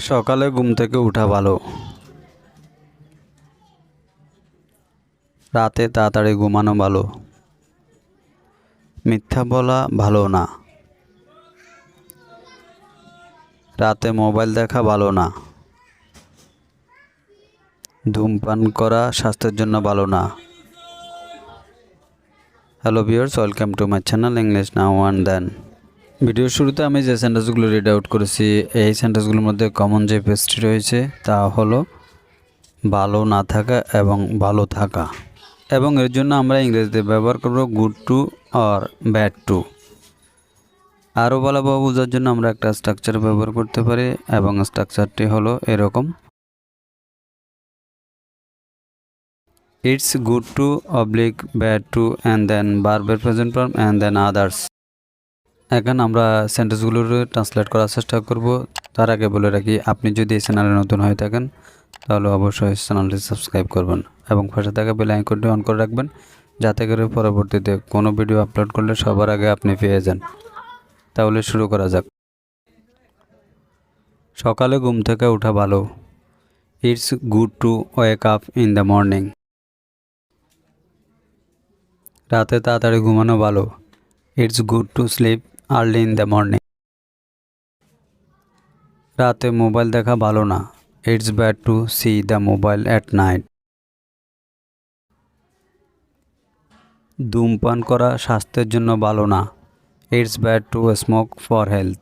সকালে ঘুম থেকে ওঠা ভালো। রাতে তাড়াতাড়ি ঘুমানো ভালো। মিথ্যা বলা ভালো না। রাতে মোবাইল দেখা ভালো না। ধূমপান করা স্বাস্থ্যের জন্য ভালো না। Hello viewers, welcome to my channel English now and then. ভিডিওর শুরুতে আমি যে সেন্টেন্সগুলো রিড আউট করেছি, এই সেন্টেন্সগুলোর মধ্যে কমন যে পেজটি রয়েছে তা হলো ভালো না থাকা এবং ভালো থাকা, এবং এর জন্য আমরা ইংরেজিতে ব্যবহার করব good too or bad too. আরও ভালোভাবে বোঝার জন্য আমরা একটা স্ট্রাকচার ব্যবহার করতে পারি, এবং স্ট্রাকচারটি হলো এরকম: it's good to oblique bad to and then ভার্বের present form and then others. এখন আমরা সেন্টেন্সগুলোর ট্রান্সলেট করার চেষ্টা করব। তার আগে বলে রাখি, আপনি যদি এই চ্যানেলে নতুন হয়ে থাকেন তাহলে অবশ্যই চ্যানেলটি সাবস্ক্রাইব করবেন এবং পাশে থাকা বেল আইকনটি অন করে রাখবেন, যাতে করে পরবর্তীতে কোনো ভিডিও আপলোড করলে সবার আগে আপনি পেয়ে যান। তাহলে শুরু করা যাক। সকালে ঘুম থেকে ওঠা ভালো। It's good two wake up in the morning. রাতে তাড়াতাড়ি ঘুমানো ভালো। It's good to sleep early in the morning. রাতে মোবাইল দেখা ভালো না। It's bad to C the mobile at night. ধূমপান করা স্বাস্থ্যের জন্য ভালো না। It's bad to smoke for health.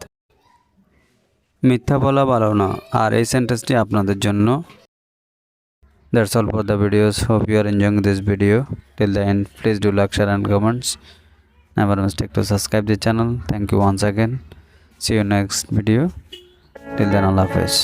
মিথ্যা বলা ভালো না। আর এই সেন্টেন্সটি আপনাদের জন্য। That's all for the videos. Hope you are enjoying this video. Till the end, please do like, share and comments. Never mistake to subscribe the channel. Thank you once again. See you next video. Till then, Allah Hafiz.